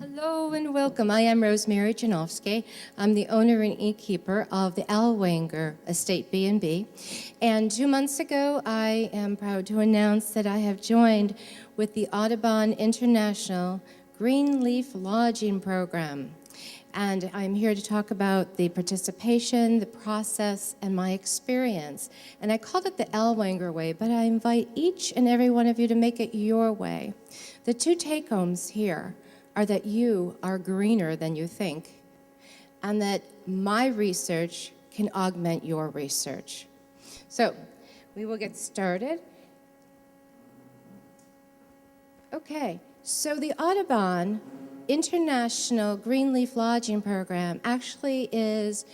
Hello and welcome. I am Rosemary Janowski. I'm the owner and innkeeper of the Ellwanger Estate B&B. And 2 months ago, I am proud to announce that I have joined with the Audubon International Green Leaf Lodging Program. And I'm here to talk about the participation, the process, and my experience. And I called it the Ellwanger Way, but I invite each and every one of you to make it your way. The two take-homes here are that you are greener than you think, and that my research can augment your research. So we will get started. Okay, so the Audubon International Green Leaf Lodging Program actually is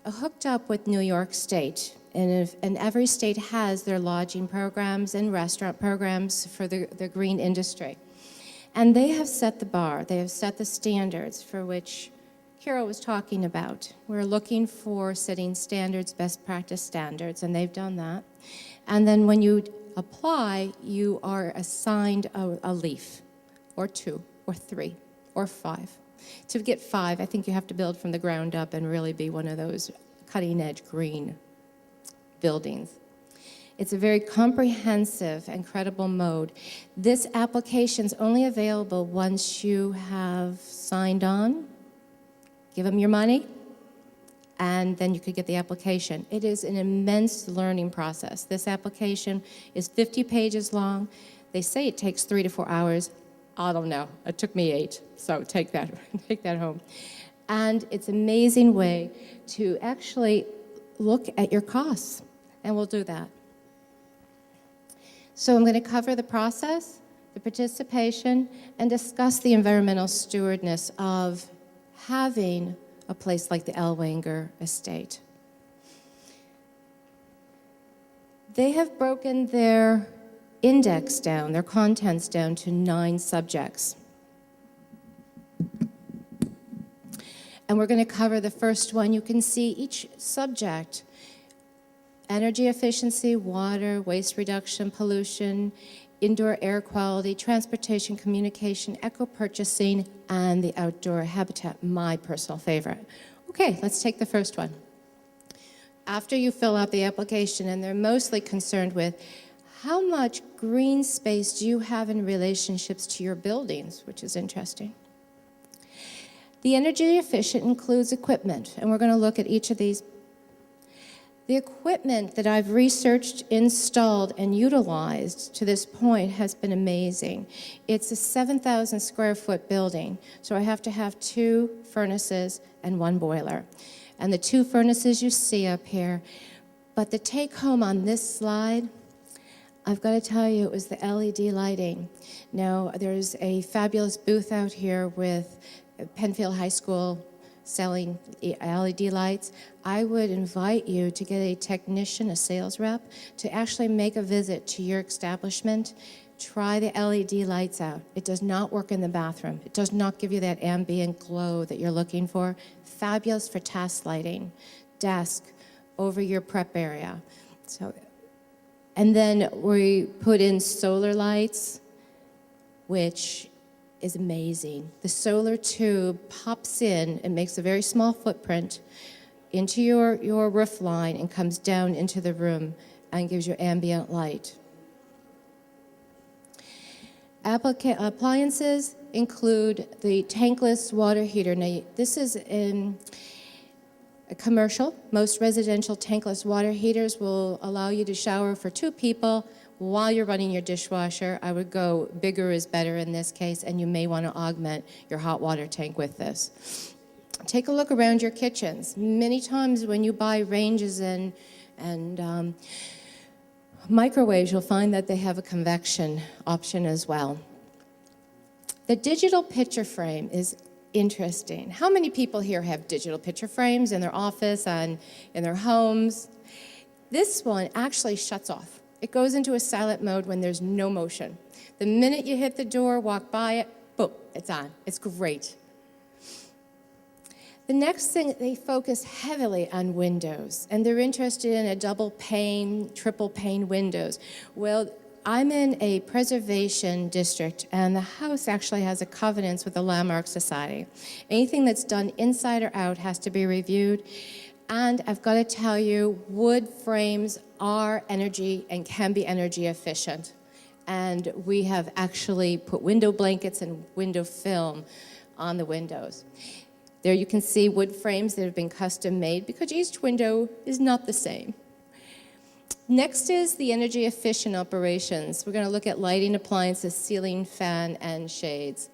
hooked up with New York State. And every state has their lodging programs and restaurant programs for the green industry. And they have set the bar, they have set the standards for which Kira was talking about. We're looking for setting standards, best practice standards, and they've done that. And then when you apply, you are assigned a leaf, or 2, or 3, or 5. To get 5, I think you have to build from the ground up and really be one of those cutting-edge green buildings. It's a very comprehensive and credible mode. This application is only available once you have signed on, give them your money, and then you could get the application. It is an immense learning process. This application is 50 pages long. They say it takes 3 to 4 hours. I don't know. It took me 8, so take that home. And it's an amazing way to actually look at your costs, and we'll do that. So I'm going to cover the process, the participation, and discuss the environmental stewardness of having a place like the Ellwanger Estate. They have broken their index down, their contents down to 9 subjects. And we're going to cover the first one. You can see each subject: energy efficiency, water, waste reduction, pollution, indoor air quality, transportation, communication, eco-purchasing, and the outdoor habitat, my personal favorite. Okay, let's take the first one. After you fill out the application, and they're mostly concerned with how much green space do you have in relationships to your buildings, which is interesting. The energy efficient includes equipment, and we're going to look at each of these. The equipment that I've researched, installed, and utilized to this point has been amazing. It's a 7,000 square foot building, so I have to have 2 furnaces and 1 boiler. And the 2 furnaces you see up here. But the take home on this slide, I've got to tell you, it was the LED lighting. Now, there's a fabulous booth out here with Penfield High School selling LED lights. I would invite you to get a technician, a sales rep, to actually make a visit to your establishment. Try the LED lights out. It does not work in the bathroom. It does not give you that ambient glow that you're looking for. Fabulous for task lighting, desk, over your prep area. And then we put in solar lights, which is amazing. The solar tube pops in and makes a very small footprint into your roof line and comes down into the room and gives you ambient light. Appliances include the tankless water heater. Now, this is a commercial. Most residential tankless water heaters will allow you to shower for 2 people while you're running your dishwasher. I would go bigger is better in this case, and you may want to augment your hot water tank with this. Take a look around your kitchens. Many times when you buy ranges and microwaves, you'll find that they have a convection option as well. The digital picture frame is interesting. How many people here have digital picture frames in their office and in their homes? This one actually shuts off. It goes into a silent mode when there's no motion. The minute you hit the door, walk by it, boom, it's on. It's great. The next thing, they focus heavily on windows, and they're interested in a double pane, triple pane windows. Well, I'm in a preservation district, and the house actually has a covenant with the Landmark Society. Anything that's done inside or out has to be reviewed. And I've got to tell you, wood frames are energy and can be energy efficient. And we have actually put window blankets and window film on the windows. There you can see wood frames that have been custom made because each window is not the same. Next is the energy efficient operations. We're going to look at lighting appliances, ceiling fan, and shades.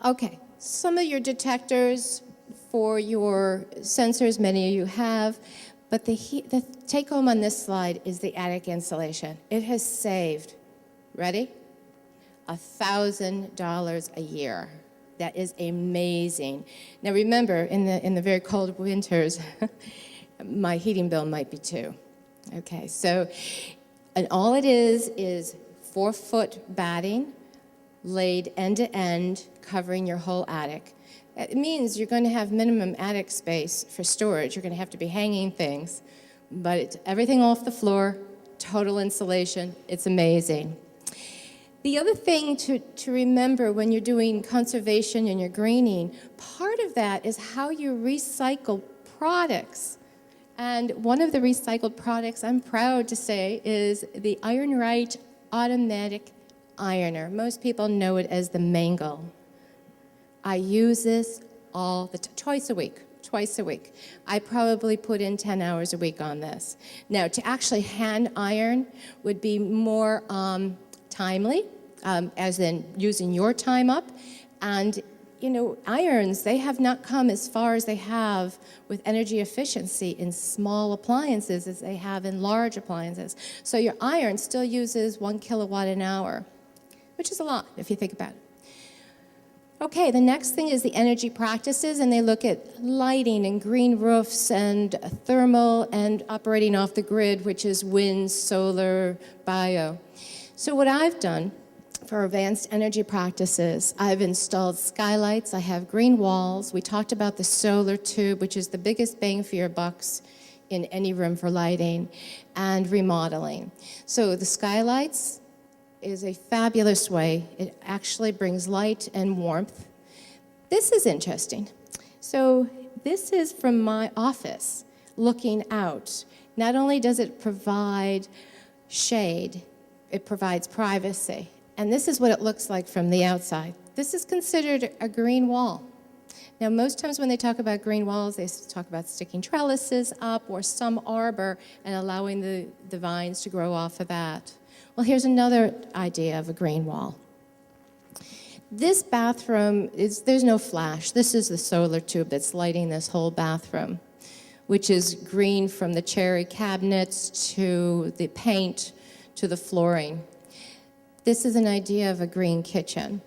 Okay, some of your detectors for your sensors, many of you have, but the take home on this slide is the attic insulation. It has saved, ready? $1,000 a year. That is amazing. Now remember, in the very cold winters, my heating bill might be $2. Okay, so, and all it is 4-foot batting laid end to end, covering your whole attic. It means you're going to have minimum attic space for storage. You're going to have to be hanging things, but it's everything off the floor, total insulation. It's amazing. The other thing to remember when you're doing conservation and you're greening, part of that is how you recycle products. And one of the recycled products, I'm proud to say, is the Iron Right automatic ironer. Most people know it as the Mangle. I use this twice a week. I probably put in 10 hours a week on this. Now, to actually hand iron would be more timely, as in using your time up. And, you know, irons, they have not come as far as they have with energy efficiency in small appliances as they have in large appliances. So your iron still uses 1 kilowatt an hour, which is a lot if you think about it. Okay, the next thing is the energy practices, and they look at lighting and green roofs and thermal and operating off the grid, which is wind, solar, bio. So what I've done for advanced energy practices, I've installed skylights, I have green walls. We talked about the solar tube, which is the biggest bang for your bucks in any room for lighting, and remodeling. So the skylights is a fabulous way. It actually brings light and warmth. This is interesting. So this is from my office looking out. Not only does it provide shade, it provides privacy. And this is what it looks like from the outside. This is considered a green wall. Now, most times when they talk about green walls, they talk about sticking trellises up or some arbor and allowing the vines to grow off of that. Well, here's another idea of a green wall. This bathroom, there's no flash. This is the solar tube that's lighting this whole bathroom, which is green from the cherry cabinets to the paint to the flooring. This is an idea of a green kitchen.